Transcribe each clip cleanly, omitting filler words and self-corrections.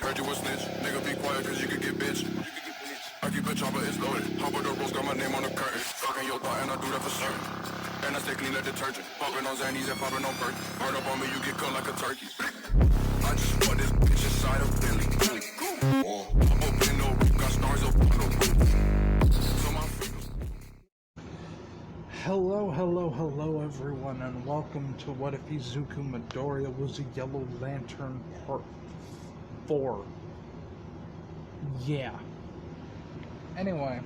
Heard you a snitch, nigga be quiet cause you could get bitched. I keep a chopper, it's loaded. Hop with the rolls, got my name on the curtain. Fucking your thought and I do that for certain. And I stay clean like detergent. Popping on Xannies and popping on Perk. Burn up on me, you get cooked like a turkey. I just want this bitch inside of Billy. I'm open no roof, got stars up on the roof. So my freedom. Hello everyone, and welcome to What If Izuku Midoriya Was a Yellow Lantern Part 4. Yeah. Anyway,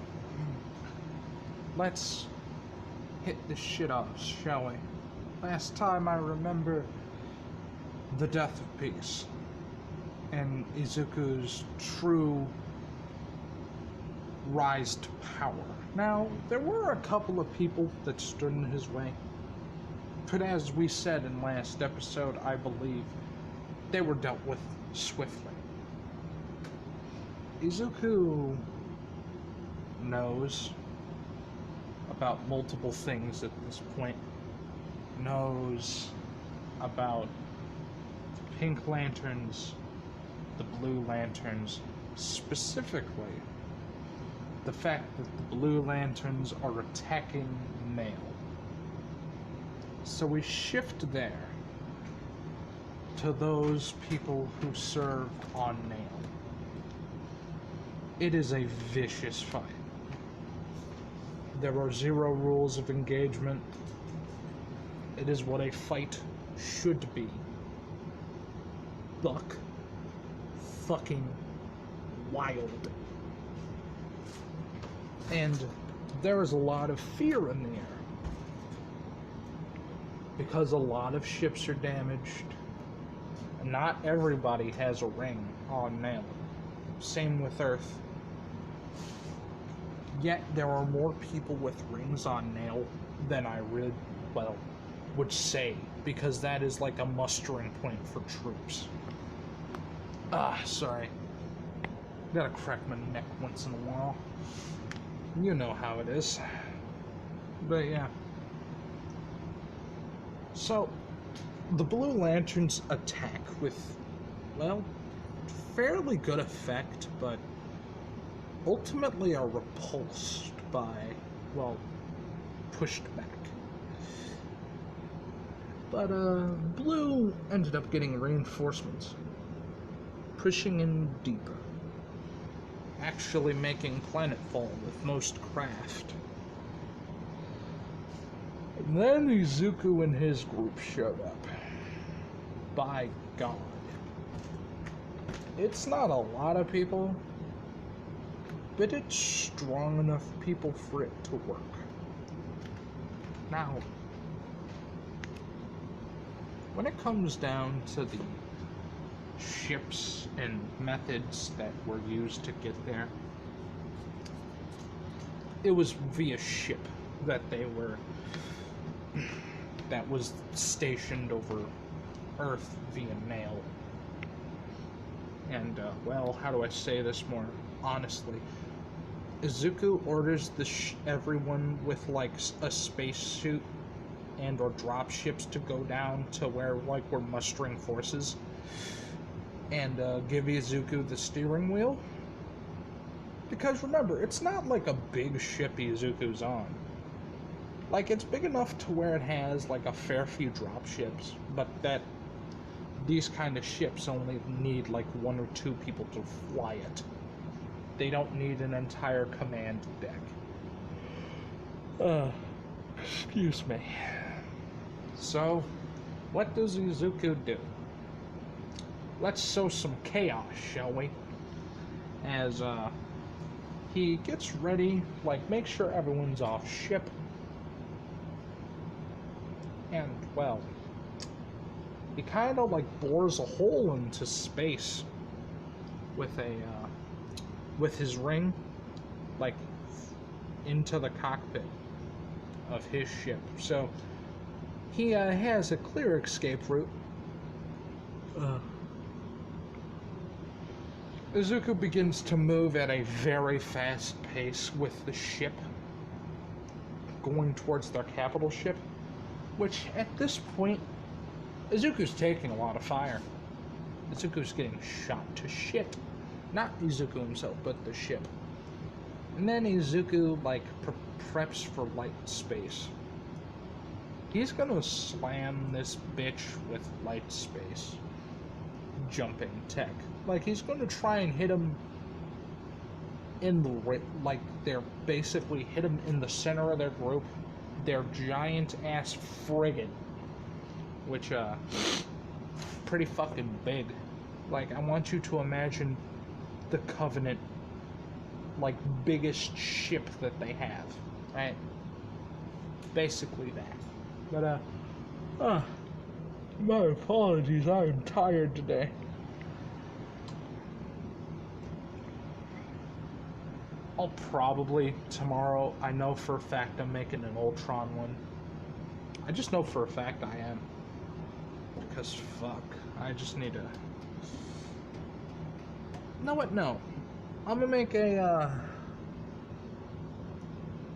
let's hit this shit off, shall we? Last time I remember the death of peace and Izuku's true rise to power. Now, there were a couple of people that stood in his way, but as we said in last episode, I believe, they were dealt with swiftly. Izuku knows about multiple things at this point. Knows about the Pink Lanterns, the Blue Lanterns, specifically the fact that the Blue Lanterns are attacking Nail. So we shift there to those people who serve on Nail. It is a vicious fight. There are 0 rules of engagement. It is what a fight should be. Buck fucking wild. And there is a lot of fear in the air, because a lot of ships are damaged. Not everybody has a ring on Nail. Same with Earth. Yet there are more people with rings on Nail than I would say, because that is like a mustering point for troops. Sorry. Gotta crack my neck once in a while. You know how it is. But yeah. So, the Blue Lanterns attack with, well, fairly good effect, but ultimately are repulsed by, well, pushed back. But, Blue ended up getting reinforcements, pushing in deeper, actually making planetfall with most craft. And then Izuku and his group showed up. By God. It's not a lot of people, but it's strong enough people for it to work. Now, when it comes down to the ships and methods that were used to get there, it was via ship that that was stationed over Earth via Nail. And, well, how do I say this more honestly? Izuku orders everyone with, like, a spacesuit and or drop ships to go down to where, like, we're mustering forces, and give Izuku the steering wheel. Because remember, it's not like a big ship Izuku's on. Like, it's big enough to where it has, like, a fair few drop ships, but that these kind of ships only need, like, 1 or 2 people to fly it. They don't need an entire command deck. Excuse me. So, what does Izuku do? Let's sow some chaos, shall we? As, he gets ready, like, make sure everyone's off ship. And, well, he kind of, like, bores a hole into space with his ring, like, into the cockpit of his ship. So, he, has a clear escape route. Izuku begins to move at a very fast pace with the ship going towards their capital ship, which at this point, Izuku's taking a lot of fire. Izuku's getting shot to shit. Not Izuku himself, but the ship. And then Izuku, like, preps for light space. He's gonna slam this bitch with light space jumping tech. Like, he's gonna try and hit him in the, like, they're basically hit him in the center of their group. Their giant ass frigate, which, pretty fucking big. Like, I want you to imagine the Covenant, like, biggest ship that they have, right? Basically that. But, my apologies, I am tired today. I'll probably, tomorrow, I know for a fact I'm making an Ultron one. I just know for a fact I am. Because, fuck, I just need to... You know what? No. I'm gonna make a,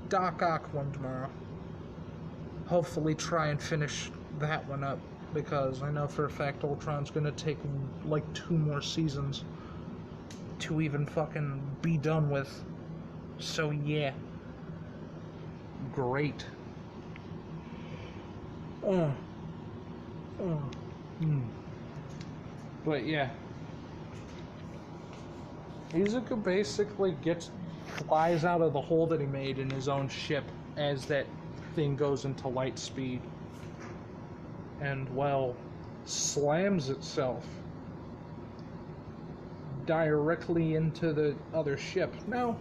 Doc Ock one tomorrow. Hopefully try and finish that one up, because I know for a fact Ultron's gonna take, like, 2 more seasons to even fucking be done with. So, yeah. Great. But yeah, Izuku basically flies out of the hole that he made in his own ship as that thing goes into light speed, and, well, slams itself directly into the other ship. Now,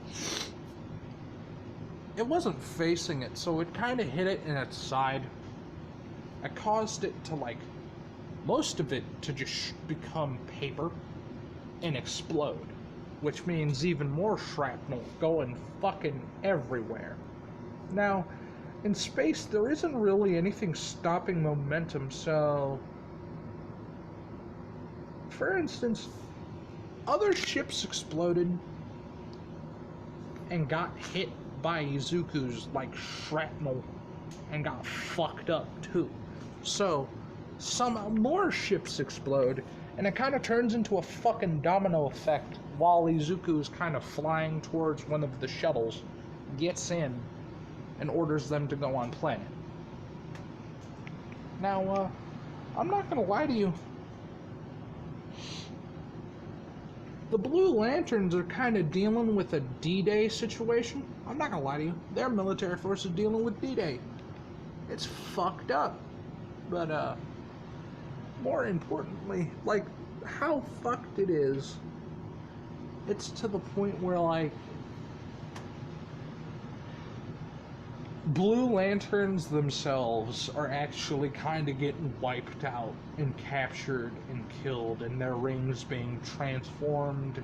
it wasn't facing it, so it kind of hit it in its side. It caused it to, like, most of it to just become paper and explode, which means even more shrapnel going fucking everywhere. Now, in space, there isn't really anything stopping momentum, so... For instance, other ships exploded and got hit by Izuku's, like, shrapnel and got fucked up, too. So, some more ships explode, and it kind of turns into a fucking domino effect while Izuku is kind of flying towards one of the shuttles, gets in, and orders them to go on planet. Now, I'm not gonna lie to you. The Blue Lanterns are kind of dealing with a D-Day situation. I'm not gonna lie to you. Their military force is dealing with D-Day. It's fucked up. But, more importantly, like, how fucked it is, it's to the point where, like, Blue Lanterns themselves are actually kind of getting wiped out and captured and killed, and their rings being transformed,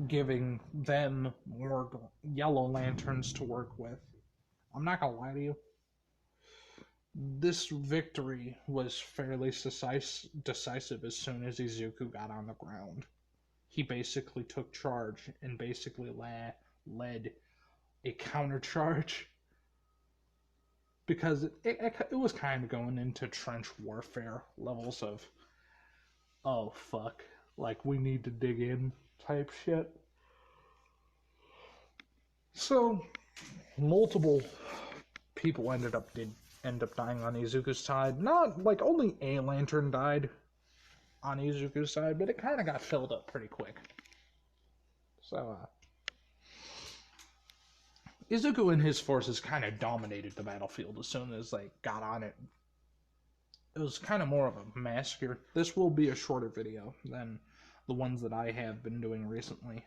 giving them more Yellow Lanterns to work with. I'm not gonna lie to you. This victory was fairly decisive as soon as Izuku got on the ground. He basically took charge and basically led a countercharge, because it was kind of going into trench warfare levels of, oh fuck, like, we need to dig in type shit. So multiple people ended up dying on Izuku's side. Not, like, only a lantern died on Izuku's side, but it kind of got filled up pretty quick. So, Izuku and his forces kind of dominated the battlefield as soon as they got on it. It was kind of more of a massacre. This will be a shorter video than the ones that I have been doing recently,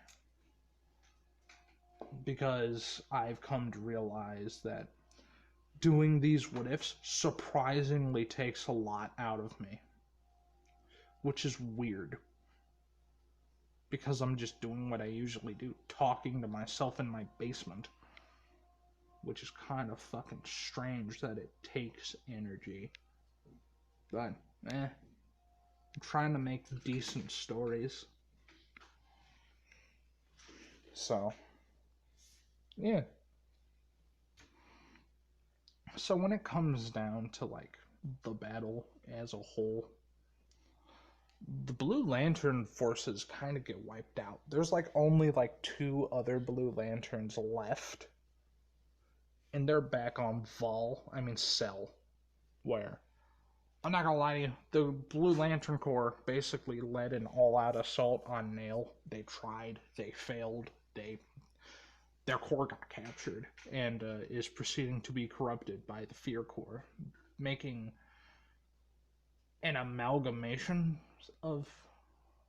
because I've come to realize that doing these what ifs surprisingly takes a lot out of me, which is weird, because I'm just doing what I usually do, talking to myself in my basement, which is kind of fucking strange that it takes energy. But, I'm trying to make decent stories. So, yeah. So when it comes down to, like, the battle as a whole, the Blue Lantern forces kind of get wiped out. There's like only like 2 other Blue Lanterns left, and they're back on Cell, where I'm not gonna lie to you, the Blue Lantern Corps basically led an all-out assault on Nail. They tried, they failed, their core got captured, and is proceeding to be corrupted by the Fear Corps, making an amalgamation of.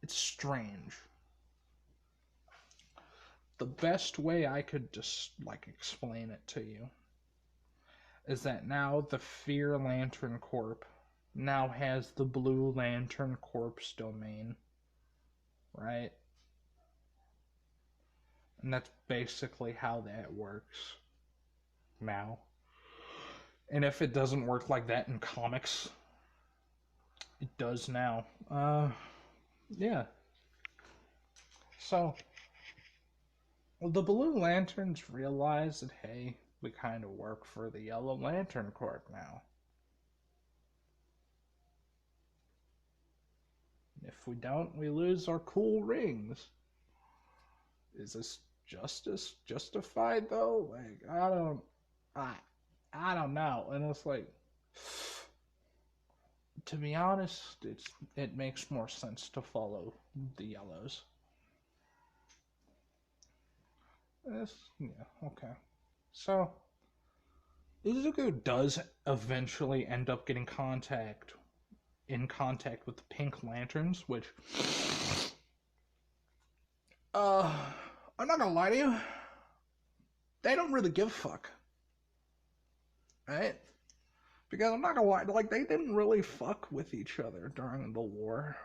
It's strange. The best way I could just like explain it to you is that now the Fear Lantern Corp now has the Blue Lantern Corp's domain, right? And that's basically how that works now. And if it doesn't work like that in comics, it does now. Yeah. So, the Blue Lanterns realize that, hey, we kind of work for the Yellow Lantern Corp now. If we don't, we lose our cool rings. Is this justice justified though? Like, I don't know. And it's like, to be honest, it makes more sense to follow the yellows. Yeah, okay. So, Izuku does eventually end up getting in contact with the Pink Lanterns, which, I'm not gonna lie to you, they don't really give a fuck, right? Because I'm not gonna lie, like, they didn't really fuck with each other during the war,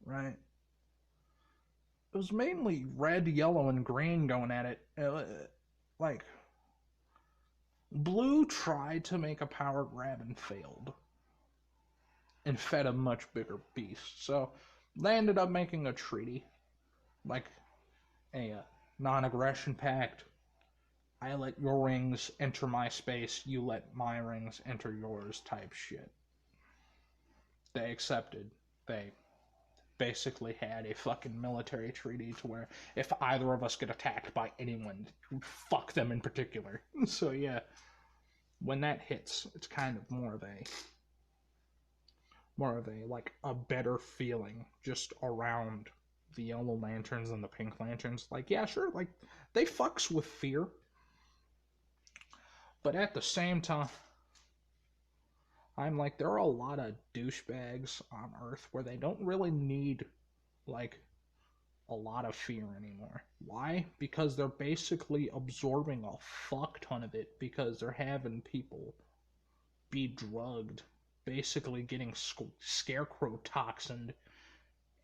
right? It was mainly red, yellow, and green going at it. Like, blue tried to make a power grab and failed, and fed a much bigger beast. So they ended up making a treaty, like a non-aggression pact. I let your rings enter my space, you let my rings enter yours type shit. They accepted. They basically had a fucking military treaty to where if either of us get attacked by anyone, fuck them in particular. So yeah, when that hits, it's kind of more of a like a better feeling just around the Yellow Lanterns and the Pink Lanterns. Like, yeah, sure, like they fucks with fear, but at the same time, I'm like, there are a lot of douchebags on Earth where they don't really need like a lot of fear anymore. Why? Because they're basically absorbing a fuck ton of it because they're having people be drugged, basically getting scarecrow toxined,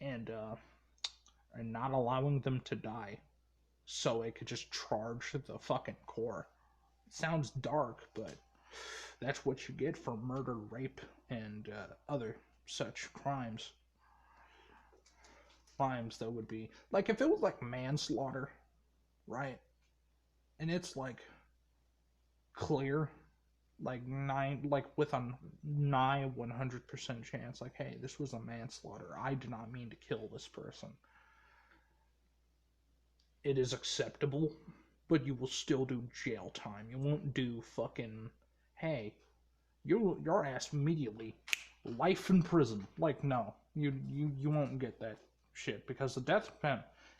and not allowing them to die, so it could just charge the fucking core. It sounds dark, but that's what you get for murder, rape, and other such crimes. Crimes that would be like if it was like manslaughter, right? And it's like clear, like with a nigh 100% chance, like, hey, this was a manslaughter. I did not mean to kill this person. It is acceptable, but you will still do jail time. You won't do fucking, hey, your ass immediately life in prison. Like, no, you won't get that shit because the death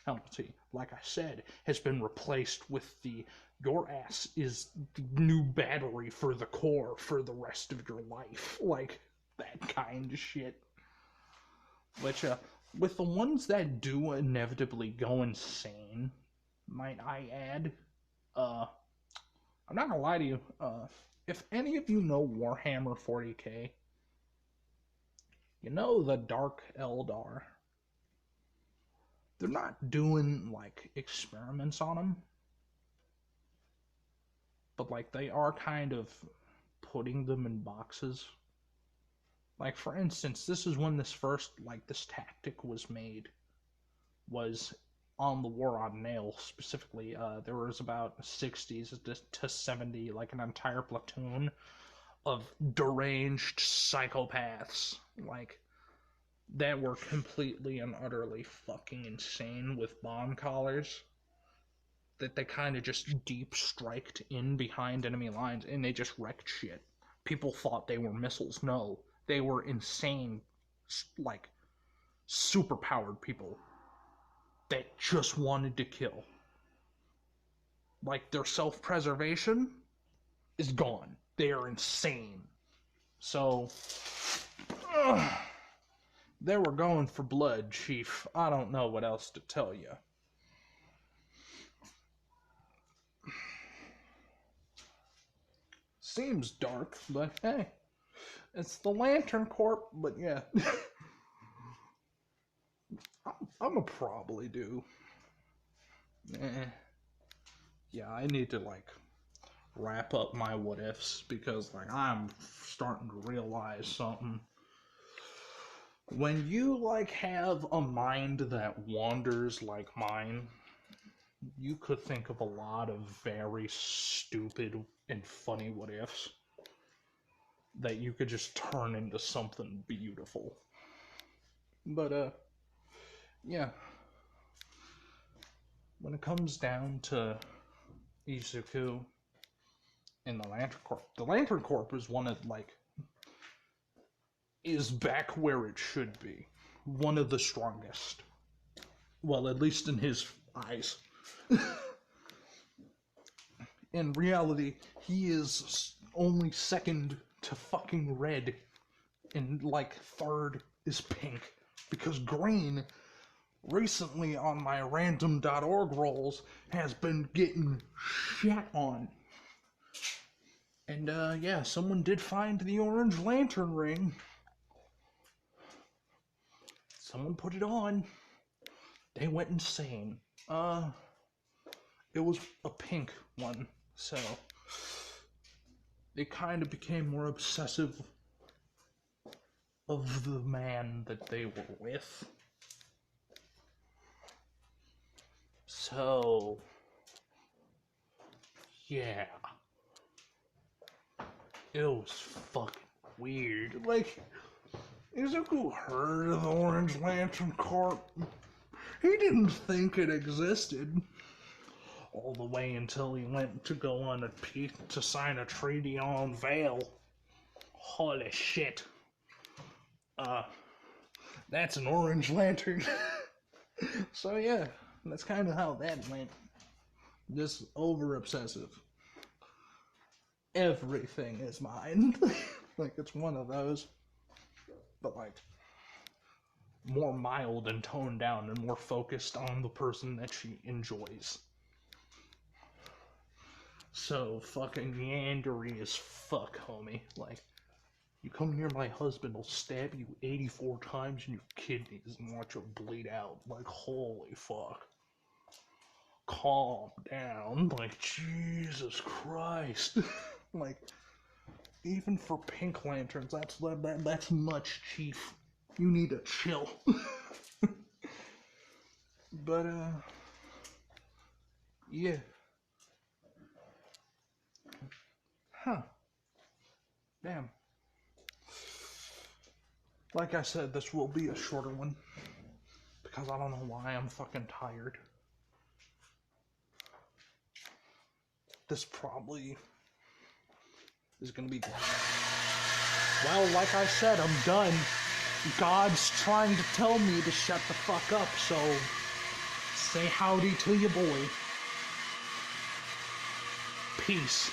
penalty, like I said, has been replaced with the your ass is the new battery for the core for the rest of your life, like that kind of shit. Which with the ones that do inevitably go insane, might I add, I'm not gonna lie to you, if any of you know Warhammer 40k, you know the Dark Eldar. They're not doing like experiments on them, but like they are kind of putting them in boxes. Like, for instance, this is when this tactic was made, was on the War on Nail specifically. There was about 60s to 70, like an entire platoon of deranged psychopaths, like that were completely and utterly fucking insane with bomb collars that they kind of just deep striked in behind enemy lines and they just wrecked shit. People thought they were missiles. No, they were insane, like, super powered people that just wanted to kill. Like, their self preservation is gone. They are insane. So, they were going for blood, Chief. I don't know what else to tell you. Seems dark, but hey, it's the Lantern Corp, but yeah. I'm a probably do. Yeah, I need to, like, wrap up my what ifs because, like, I'm starting to realize something. When you, like, have a mind that wanders like mine, you could think of a lot of very stupid and funny what ifs that you could just turn into something beautiful. But, yeah. When it comes down to Izuku and the Lantern Corp is one of, like, is back where it should be. One of the strongest. Well, at least in his eyes. In reality, he is only second to fucking red, and, like, third is pink. Because green, recently on my random.org rolls, has been getting shat on. And, yeah, someone did find the Orange Lantern ring. Someone put it on. They went insane. It was a pink one, so they kind of became more obsessive of the man that they were with. So, yeah. It was fucking weird. Like, Izuku heard of the Orange Lantern Corp. He didn't think it existed. All the way until he went to go on to sign a treaty on Vale. Holy shit. That's an Orange Lantern. So yeah, that's kind of how that went. Just over obsessive. Everything is mine. Like, it's one of those. But, like, more mild and toned down and more focused on the person that she enjoys. So fucking yandery as fuck, homie. Like, you come near my husband, I'll stab you 84 times in your kidneys and watch her bleed out. Like, holy fuck. Calm down. Like, Jesus Christ. Like, even for pink lanterns, that's much, Chief. You need to chill. But, yeah. Huh. Damn. Like I said, this will be a shorter one. Because I don't know why I'm fucking tired. This probably is gonna be... Well, like I said, I'm done. God's trying to tell me to shut the fuck up, so... Say howdy to your boy. Peace.